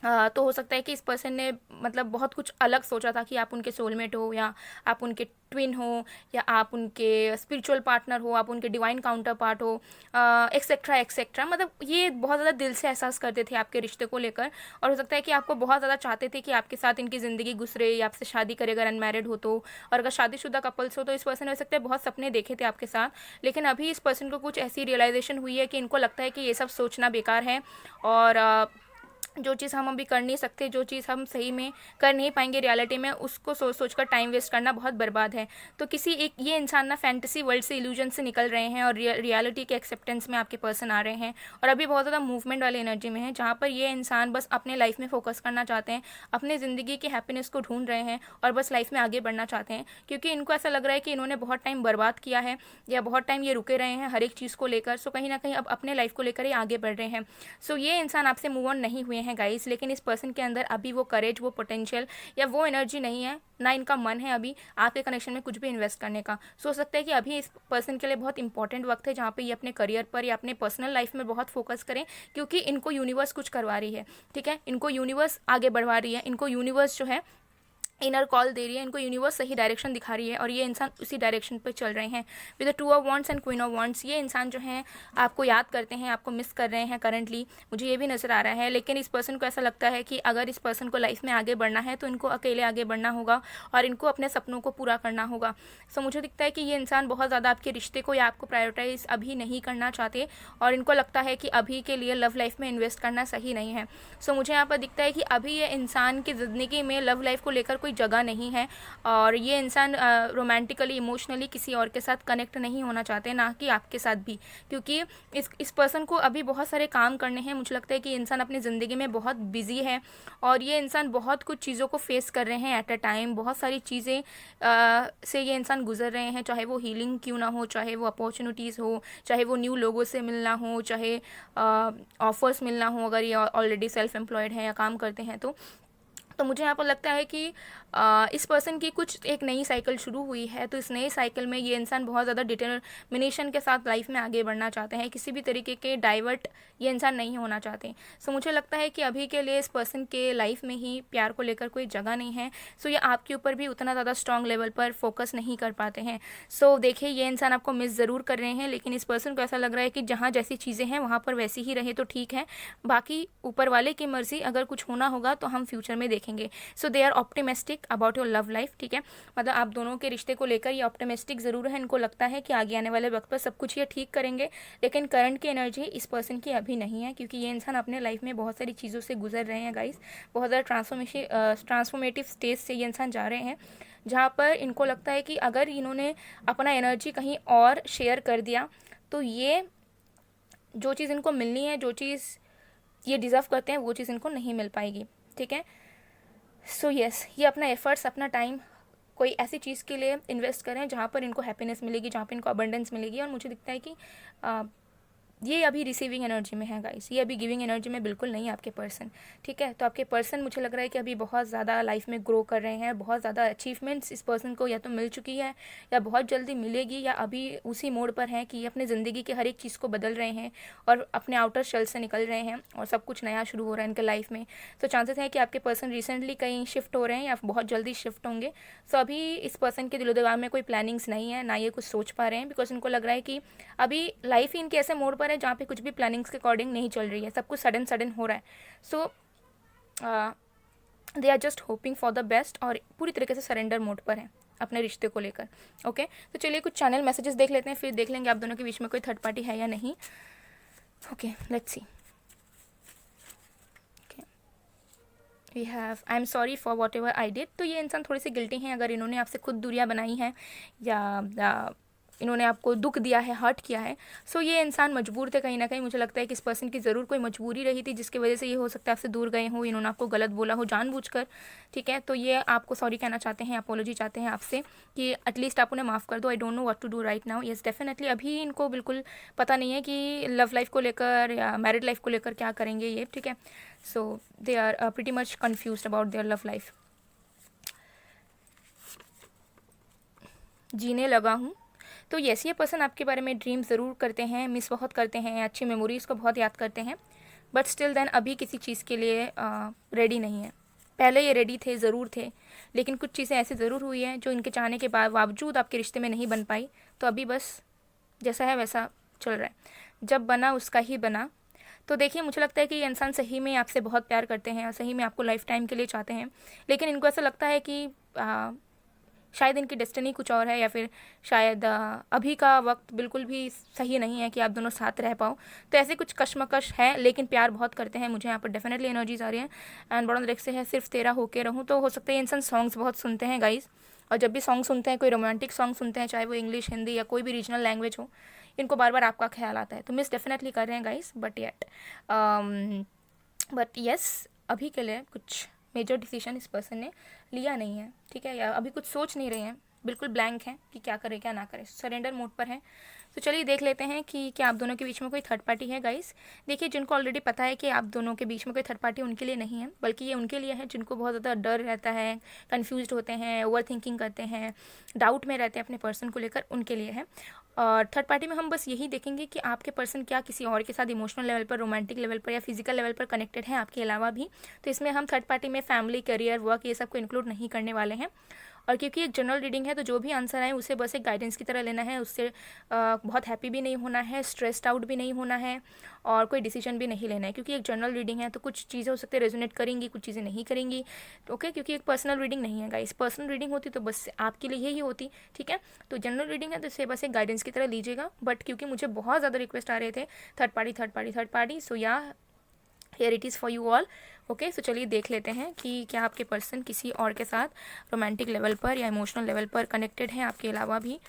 तो हो सकता है कि इस पर्सन ने मतलब बहुत कुछ अलग सोचा था कि आप उनके सोलमेट हो या आप उनके ट्विन हो या आप उनके स्पिरिचुअल पार्टनर हो, आप उनके डिवाइन काउंटर पार्ट हो, एक्सेट्रा एक्सेट्रा. मतलब ये बहुत ज़्यादा दिल से एहसास करते थे आपके रिश्ते को लेकर और हो सकता है कि आपको बहुत ज़्यादा चाहते थे कि आपके साथ इनकी ज़िंदगी गुजरे या आपसे शादी करे अगर अनमैरिड हो तो. और अगर शादीशुदा कपल्स हो तो इस पर्सन ने हो सकता है बहुत सपने देखे थे आपके साथ, लेकिन अभी इस पर्सन को कुछ ऐसी रियलाइजेशन हुई है कि इनको लगता है कि ये सब सोचना बेकार है और जो चीज़ हम अभी कर नहीं सकते, जो चीज़ हम सही में कर नहीं पाएंगे रियलिटी में, उसको सोच कर टाइम वेस्ट करना बहुत बर्बाद है. तो किसी एक ये इंसान ना फैंटेसी वर्ल्ड से, इल्यूजन से निकल रहे हैं और रियलिटी के एक्सेप्टेंस में आपके पर्सन आ रहे हैं और अभी बहुत ज़्यादा मूवमेंट वाली एनर्जी में है, जहाँ पर ये इंसान बस अपने लाइफ में फोकस करना चाहते हैं, अपने ज़िंदगी के हैप्पीनेस को ढूंढ रहे हैं और बस लाइफ में आगे बढ़ना चाहते हैं. क्योंकि इनको ऐसा लग रहा है कि इन्होंने बहुत टाइम बर्बाद किया है या बहुत टाइम ये रुके रहे हैं हर एक चीज़ को लेकर. सो कहीं ना कहीं अब अपने लाइफ को लेकर ही आगे बढ़ रहे हैं. सो ये इंसान आपसे मूव ऑन नहीं हुए हैं गाइस, लेकिन इस पर्सन के अंदर अभी वो करेज, वो पोटेंशियल या वो एनर्जी नहीं है, ना इनका मन है अभी आपके कनेक्शन में कुछ भी इन्वेस्ट करने का. हो सकता है कि अभी इस पर्सन के लिए बहुत इंपॉर्टेंट वक्त है जहाँ पे ये अपने करियर पर या अपने पर्सनल लाइफ में बहुत फोकस करें, क्योंकि इनको यूनिवर्स कुछ करवा रही है. ठीक है, इनको यूनिवर्स आगे बढ़वा रही है, इनको यूनिवर्स जो है इनर कॉल दे रही है, इनको यूनिवर्स सही डायरेक्शन दिखा रही है और ये इंसान उसी डायरेक्शन पर चल रहे हैं। With the 2 of wands and queen of wands, ये इंसान जो है आपको याद करते हैं, आपको मिस कर रहे हैं करंटली, मुझे ये भी नज़र आ रहा है। लेकिन इस पर्सन को ऐसा लगता है कि अगर इस पर्सन को लाइफ में आगे बढ़ना है तो इनको अकेले आगे बढ़ना होगा और इनको अपने सपनों को पूरा करना होगा। सो मुझे दिखता है कि ये इंसान बहुत ज़्यादा आपके रिश्ते को या आपको प्रायोरिटाइज अभी नहीं करना चाहते और इनको लगता है कि अभी के लिए लव लाइफ में इन्वेस्ट करना सही नहीं है। सो मुझे यहाँ पर दिखता है कि अभी ये इंसान की ज़िंदगी में लव लाइफ को लेकर कोई जगह नहीं है और ये इंसान रोमांटिकली इमोशनली किसी और के साथ कनेक्ट नहीं होना चाहते, ना कि आपके साथ भी, क्योंकि इस पर्सन को अभी बहुत सारे काम करने हैं। मुझे लगता है कि इंसान अपनी ज़िंदगी में बहुत बिजी है और ये इंसान बहुत कुछ चीज़ों को फेस कर रहे हैं एट अ टाइम। बहुत सारी चीज़ें से ये इंसान गुजर रहे हैं, चाहे वो हीलिंग क्यों ना हो, चाहे वो अपॉर्चुनिटीज़ हो, चाहे वो न्यू लोगों से मिलना हो, चाहे ऑफर्स मिलना हो, अगर ये ऑलरेडी सेल्फ एम्प्लॉयड हैं या काम करते हैं तो मुझे यहाँ पर लगता है कि इस पर्सन की कुछ एक नई साइकिल शुरू हुई है। तो इस नई साइकिल में ये इंसान बहुत ज़्यादा डिटर्मिनेशन के साथ लाइफ में आगे बढ़ना चाहते हैं, किसी भी तरीके के डाइवर्ट ये इंसान नहीं होना चाहते। सो मुझे लगता है कि अभी के लिए इस पर्सन के लाइफ में ही प्यार को लेकर कोई जगह नहीं है। सो ये आपके ऊपर भी उतना ज़्यादा स्ट्रॉन्ग लेवल पर फोकस नहीं कर पाते हैं। सो देखिए, ये इंसान आपको मिस ज़रूर कर रहे हैं, लेकिन इस पर्सन को ऐसा लग रहा है कि जहाँ जैसी चीज़ें हैं वहाँ पर वैसी ही रहे तो ठीक है, बाकी ऊपर वाले की मर्ज़ी, अगर कुछ होना होगा तो हम फ्यूचर में देखेंगे। So they are optimistic about your love life, ठीक है। मतलब आप दोनों के रिश्ते को लेकर ये ऑप्टिमिस्टिक ज़रूर है। इनको लगता है कि आगे आने वाले वक्त पर सब कुछ ये ठीक करेंगे, लेकिन करंट की एनर्जी इस पर्सन की अभी नहीं है, क्योंकि ये इंसान अपने लाइफ में बहुत सारी चीज़ों से गुजर रहे हैं गाइस। बहुत ज़्यादा ट्रांसफॉर्मेटिव स्टेज से ये इंसान जा रहे हैं, जहाँ पर इनको लगता है कि अगर इन्होंने अपना एनर्जी कहीं और शेयर कर दिया तो ये जो चीज़ इनको मिलनी है, जो चीज़ ये डिज़र्व करते हैं, वो चीज़ इनको नहीं मिल पाएगी, ठीक है। सो यस, ये अपना एफर्ट्स, अपना टाइम कोई ऐसी चीज़ के लिए इन्वेस्ट करें जहाँ पर इनको हैप्पीनेस मिलेगी, जहाँ पर इनको अबंडेंस मिलेगी। और मुझे दिखता है कि ये अभी रिसीविंग एनर्जी में है गाइस, ये अभी गिविंग एनर्जी में बिल्कुल नहीं है आपके पर्सन, ठीक है। तो आपके पर्सन मुझे लग रहा है कि अभी बहुत ज़्यादा लाइफ में ग्रो कर रहे हैं, बहुत ज़्यादा अचीवमेंट्स इस पर्सन को या तो मिल चुकी है या बहुत जल्दी मिलेगी, या अभी उसी मोड पर है कि ये अपने ज़िंदगी के हर एक चीज़ को बदल रहे हैं और अपने आउटर शेल से निकल रहे हैं और सब कुछ नया शुरू हो रहा है इनके लाइफ में। तो चांसेस हैं कि आपके पर्सन रिसेंटली कहीं शिफ्ट हो रहे हैं या बहुत जल्दी शिफ्ट होंगे। सो अभी इस पर्सन के दिलो दिमाग में कोई प्लानिंग्स नहीं है, ना ये कुछ सोच पा रहे हैं, बिकॉज इनको लग रहा है कि अभी लाइफ ही इनके ऐसे मोड पर है जहाँ पे कुछ भी प्लानिंग्स के अकॉर्डिंग नहीं चल रही है, सब कुछ सडन हो रहा है। So they are just hoping for the best और पूरी तरीके से सरेंडर मोड पर है अपने रिश्ते को लेकर, ओके। तो चलिए कुछ चैनल मैसेजेस देख लेते हैं, फिर देख लेंगे आप दोनों के बीच में कोई थर्ड पार्टी है या नहीं। Okay, let's see. We have I am sorry for whatever I did. तो ये इंसान थोड़ी सी गिल्टी हैं, अगर इन्होंने आपसे खुद दूरियां बनाई हैं या इन्होंने आपको दुख दिया है, हर्ट किया है। सो ये इंसान मजबूर थे कहीं ना कहीं। मुझे लगता है कि इस पर्सन की ज़रूर कोई मजबूरी रही थी जिसकी वजह से ये हो सकता है आपसे दूर गए हो, इन्होंने आपको गलत बोला हो जानबूझकर, ठीक है। तो ये आपको सॉरी कहना चाहते हैं, अपोलॉजी चाहते हैं आपसे कि एटलीस्ट आप उन्हें माफ़ कर दो। I don't know what to do right now. Yes definitely अभी इनको बिल्कुल पता नहीं है कि लव लाइफ को लेकर या मैरिड लाइफ को लेकर क्या करेंगे ये, ठीक है। So they are pretty much confused about their love life. जीने लगा हूँ। तो यस, ये पर्सन आपके बारे में ड्रीम ज़रूर करते हैं, मिस बहुत करते हैं, अच्छी मेमोरीज़ को बहुत याद करते हैं, बट स्टिल देन अभी किसी चीज़ के लिए रेडी नहीं है। पहले ये रेडी थे, ज़रूर थे, लेकिन कुछ चीज़ें ऐसी ज़रूर हुई हैं जो इनके चाहने के बावजूद आपके रिश्ते में नहीं बन पाई। तो अभी बस जैसा है वैसा चल रहा है, जब बना उसका ही बना। तो देखिए, मुझे लगता है कि ये इंसान सही में आपसे बहुत प्यार करते हैं और सही में आपको लाइफ टाइम के लिए चाहते हैं, लेकिन इनको ऐसा लगता है कि शायद इनकी डेस्टिनी कुछ और है, या फिर शायद अभी का वक्त बिल्कुल भी सही नहीं है कि आप दोनों साथ रह पाओ। तो ऐसे कुछ कश्मकश है, लेकिन प्यार बहुत करते हैं। मुझे यहाँ पर डेफिनेटली एनर्जीज आ रही हैं। एंड बड़ा लिरिक्स से है, सिर्फ तेरा होके रहूँ। तो हो सकता है ये इंसान सॉन्ग्स बहुत सुनते हैं गाइज, और जब भी सॉन्ग सुनते हैं, कोई रोमांटिक सॉन्ग सुनते हैं, चाहे वो इंग्लिश, हिंदी या कोई भी रीजनल लैंग्वेज हो, इनको बार बार आपका ख्याल आता है। तो मिस डेफिनेटली कर रहे हैं गाइज, बट येस, अभी के लिए कुछ मेजर डिसीजन इस पर्सन ने लिया नहीं है, ठीक है, या अभी कुछ सोच नहीं रहे हैं, बिल्कुल ब्लैंक हैं कि क्या करें क्या ना करें, सरेंडर मोड पर हैं। तो चलिए देख लेते हैं कि क्या आप दोनों के बीच में कोई थर्ड पार्टी है गाइस। देखिए, जिनको ऑलरेडी पता है कि आप दोनों के बीच में कोई थर्ड पार्टी उनके लिए नहीं है, बल्कि ये उनके लिए है जिनको बहुत ज़्यादा डर रहता है, कन्फ्यूज्ड होते हैं, ओवर थिंकिंग करते हैं, डाउट में रहते हैं अपने पर्सन को लेकर, उनके लिए है। और थर्ड पार्टी में हम बस यही देखेंगे कि आपके पर्सन क्या किसी और के साथ इमोशनल लेवल पर, रोमांटिक लेवल पर या फिजिकल लेवल पर कनेक्टेड है आपके अलावा भी। तो इसमें हम थर्ड पार्टी में फैमिली, करियर, वर्क, ये सब को इंक्लूड नहीं करने वाले हैं। और क्योंकि एक जनरल रीडिंग है, तो जो भी आंसर आए उसे बस एक गाइडेंस की तरह लेना है, उससे बहुत हैप्पी भी नहीं होना है, स्ट्रेस्ड आउट भी नहीं होना है, और कोई डिसीजन भी नहीं लेना है। क्योंकि एक जनरल रीडिंग है तो कुछ चीज़ें हो सकती है रेजोनेट करेंगी, कुछ चीज़ें नहीं करेंगी। ओके, क्योंकि एक पर्सनल रीडिंग नहीं है गाइस। पर्सनल रीडिंग होती तो बस आपके लिए ही होती, ठीक है। तो जनरल रीडिंग है तो इसे बस एक गाइडेंस की तरह लीजिएगा। बट क्योंकि मुझे बहुत ज़्यादा रिक्वेस्ट आ रहे थे third party third party third party, so ya here it is for you all. Okay, so चलिए देख लेते हैं कि क्या आपके पर्सन किसी और के साथ रोमांटिक लेवल पर या इमोशनल लेवल पर कनेक्टेड हैं आपके अलावा भी।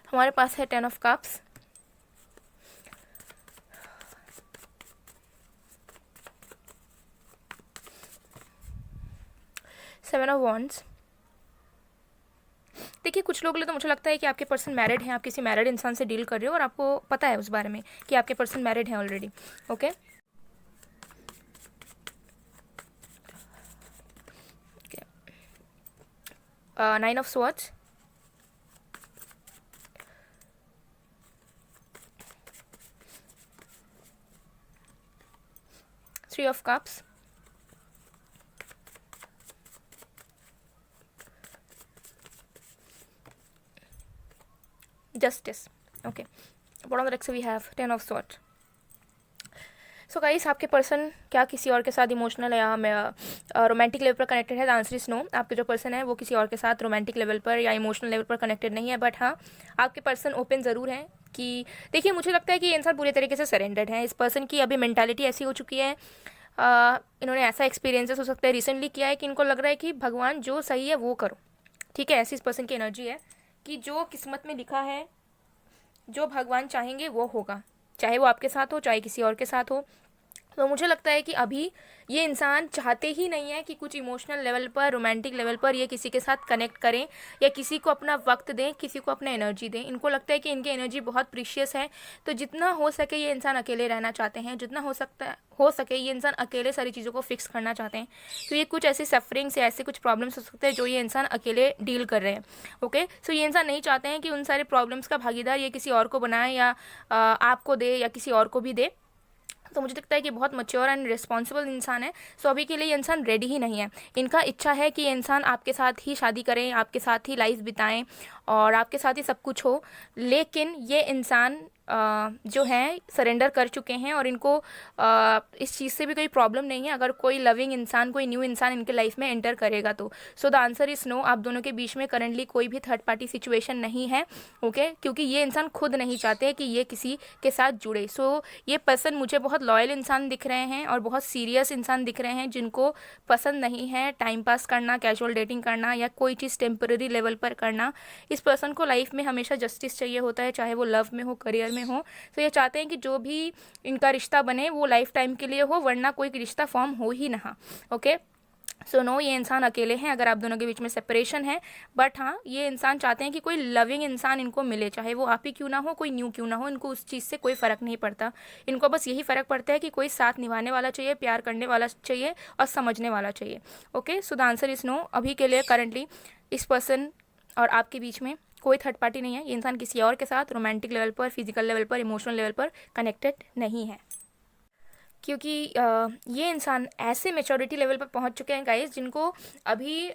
हमारे पास है 10 ऑफ कप्स, 7 ऑफ वॉन्ड्स। देखिए, कुछ लोगों के लिए तो मुझे लगता है कि आपके पर्सन मैरिड हैं, आप किसी मैरिड इंसान से डील कर रहे हो और आपको पता है उस बारे में कि आपके पर्सन मैरिड हैं already. Okay, 9 of swords, 3 of cups, justice. Okay, bottom of the deck से we have 10 of swords. So guys, आपके पर्सन क्या किसी और के साथ इमोशनल या रोमांटिक लेवल पर कनेक्टेड है? The answer is no. आपके जो पर्सन है वो किसी और के साथ रोमांटिक लेवल पर या इमोशनल लेवल पर कनेक्टेड नहीं है। बट हाँ, आपके पर्सन ओपन ज़रूर हैं कि देखिए, मुझे लगता है कि ये इंसान पूरे तरीके से सरेंडर्ड है। इस पर्सन की अभी मेंटालिटी ऐसी हो चुकी है, इन्होंने ऐसा एक्सपीरियंसेस हो सकता है रिसेंटली किया है कि इनको लग रहा है कि भगवान जो सही है वो करो, ठीक है। ऐसी इस पर्सन की एनर्जी है कि जो किस्मत में लिखा है, जो भगवान चाहेंगे वो होगा, चाहे वो आपके साथ हो चाहे किसी और के साथ हो। तो मुझे लगता है कि अभी ये इंसान चाहते ही नहीं है कि कुछ इमोशनल लेवल पर, रोमांटिक लेवल पर ये किसी के साथ कनेक्ट करें या किसी को अपना वक्त दें, किसी को अपना एनर्जी दें। इनको लगता है कि इनकी एनर्जी बहुत प्रीशियस है, तो जितना हो सके ये इंसान अकेले रहना चाहते हैं, जितना हो सके ये इंसान अकेले सारी चीज़ों को फिक्स करना चाहते हैं। तो ये कुछ ऐसी सफरिंग्स या ऐसे कुछ प्रॉब्लम्स हो सकते हैं जो ये इंसान अकेले डील कर रहे हैं। ओके, सो ये इंसान नहीं चाहते हैं कि उन सारे प्रॉब्लम्स का भागीदार ये किसी और को बनाए या आपको दे या किसी और को भी दे। तो मुझे लगता है कि बहुत मैच्योर एंड रिस्पॉन्सिबल इंसान है। सो अभी के लिए ये इंसान रेडी ही नहीं है। इनका इच्छा है कि ये इंसान आपके साथ ही शादी करें, आपके साथ ही लाइफ बिताएं और आपके साथ ही सब कुछ हो। लेकिन ये इंसान जो हैं सरेंडर कर चुके हैं और इनको इस चीज़ से भी कोई प्रॉब्लम नहीं है अगर कोई लविंग इंसान, कोई न्यू इंसान इनके लाइफ में एंटर करेगा तो। So the answer is no. आप दोनों के बीच में करंटली कोई भी थर्ड पार्टी सिचुएशन नहीं है। ओके, क्योंकि ये इंसान खुद नहीं चाहते कि ये किसी के साथ जुड़े। सो ये पर्सन मुझे बहुत लॉयल इंसान दिख रहे हैं और बहुत सीरियस इंसान दिख रहे हैं, जिनको पसंद नहीं है टाइम पास करना, कैजुअल डेटिंग करना या कोई चीज़ टेम्पररी लेवल पर करना। इस पर्सन को लाइफ में हमेशा जस्टिस चाहिए होता है, चाहे वो लव में हो, करियर में हो। तो ये चाहते हैं कि जो भी इनका रिश्ता बने वो लाइफ टाइम के लिए हो, वरना कोई रिश्ता फॉर्म हो ही ना। ओके, सो नो, ये इंसान अकेले हैं अगर आप दोनों के बीच में सेपरेशन है। बट हाँ, ये इंसान चाहते हैं कि कोई लविंग इंसान इनको मिले, चाहे वो आप ही क्यों ना हो, कोई न्यू क्यों ना हो। इनको उस चीज़ से कोई फ़र्क नहीं पड़ता। इनको बस यही फ़र्क पड़ता है कि कोई साथ निभाने वाला चाहिए, प्यार करने वाला चाहिए और समझने वाला चाहिए। Okay, so the answer is no. अभी के लिए करंटली इस पर्सन और आपके बीच में कोई थर्ड पार्टी नहीं है। ये इंसान किसी और के साथ रोमांटिक लेवल पर, फिजिकल लेवल पर, इमोशनल लेवल पर कनेक्टेड नहीं है। क्योंकि ये इंसान ऐसे मेच्योरिटी लेवल पर पहुंच चुके हैं गाइस, जिनको अभी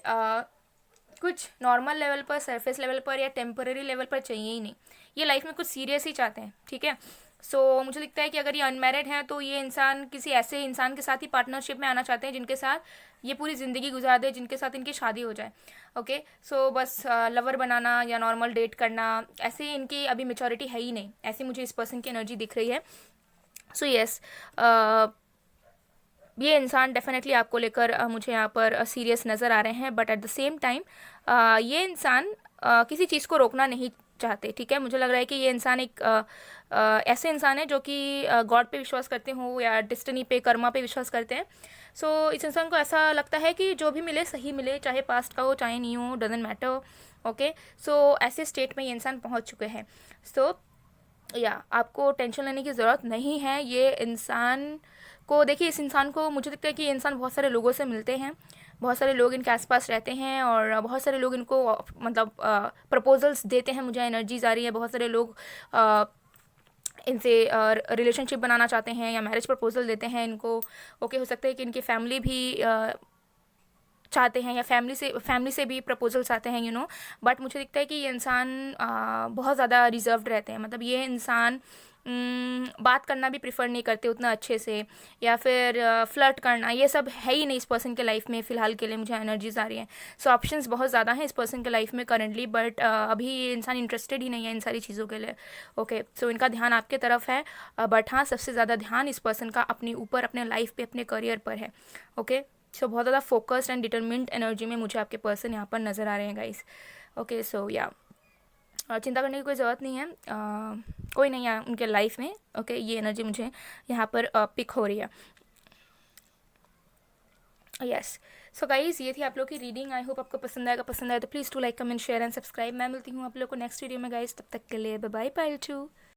कुछ नॉर्मल लेवल पर, सरफेस लेवल पर या टेम्पररी लेवल पर चाहिए ही नहीं। ये लाइफ में कुछ सीरियस ही चाहते हैं, ठीक है। सो मुझे लगता है कि अगर ये अनमैरिड हैं तो ये इंसान किसी ऐसे इंसान के साथ ही पार्टनरशिप में आना चाहते हैं जिनके साथ ये पूरी ज़िंदगी गुजार दे, जिनके साथ इनकी शादी हो जाए। ओके, सो बस लवर बनाना या नॉर्मल डेट करना, ऐसे इनकी अभी मेच्योरिटी है ही नहीं। ऐसी मुझे इस पर्सन की एनर्जी दिख रही है। सो यस, ये इंसान डेफिनेटली आपको लेकर मुझे यहाँ पर सीरियस नज़र आ रहे हैं। But at the same time ये इंसान किसी चीज़ को रोकना नहीं चाहते, ठीक है। मुझे लग रहा है कि ये इंसान एक ऐसे इंसान है जो कि गॉड पे विश्वास करते हो या डेस्टिनी पे, कर्मा पे विश्वास करते हैं। सो इस इंसान को ऐसा लगता है कि जो भी मिले सही मिले, चाहे पास्ट का हो चाहे नहीं हो, डजेंट मैटर। ओके, सो ऐसे स्टेट में ये इंसान पहुंच चुके हैं। सो या आपको टेंशन लेने की ज़रूरत नहीं है। ये इंसान को देखिए, इस इंसान को मुझे लगता है कि ये इंसान बहुत सारे लोगों से मिलते हैं, बहुत सारे लोग इनके आसपास रहते हैं और बहुत सारे लोग इनको मतलब प्रपोजल्स देते हैं। मुझे एनर्जीज आ रही है, बहुत सारे लोग इनसे रिलेशनशिप बनाना चाहते हैं या मैरिज प्रपोजल देते हैं इनको। ओके, हो सकता है कि इनकी फैमिली भी चाहते हैं या फैमिली से भी प्रपोजल्स आते हैं, बट मुझे दिखता है कि ये इंसान बहुत ज़्यादा रिजर्व्ड रहते हैं। मतलब ये इंसान बात करना भी प्रिफर नहीं करते उतना अच्छे से, या फिर फ्लर्ट करना, ये सब है ही नहीं इस पर्सन के लाइफ में फ़िलहाल के लिए। मुझे एनर्जीज आ रही हैं। सो ऑप्शंस बहुत ज़्यादा हैं इस पर्सन के लाइफ में करंटली, बट अभी ये इंसान इंटरेस्टेड ही नहीं है इन सारी चीज़ों के लिए। ओके, सो इनका ध्यान आपके तरफ है, बट हाँ, सबसे ज़्यादा ध्यान इस पर्सन का अपने ऊपर, अपने लाइफ पे, अपने करियर पर है। ओके, सो बहुत ज़्यादा फोकस्ड एंड डिटरमिन्ड एनर्जी में मुझे आपके पर्सन यहाँ पर नज़र आ रहे हैं गाइस। ओके, सो या चिंता करने की कोई ज़रूरत नहीं है, कोई नहीं है उनके लाइफ में। ओके, ये एनर्जी मुझे यहाँ पर पिक हो रही है। यस, सो गाइज, ये थी आप लोग की रीडिंग। आई होप आपको पसंद आएगा। पसंद आए तो please to like, comment, share and subscribe. मैं मिलती हूँ आप लोग को नेक्स्ट वीडियो में गाइज, तब तक के लिए बाय बाय, पायल टू।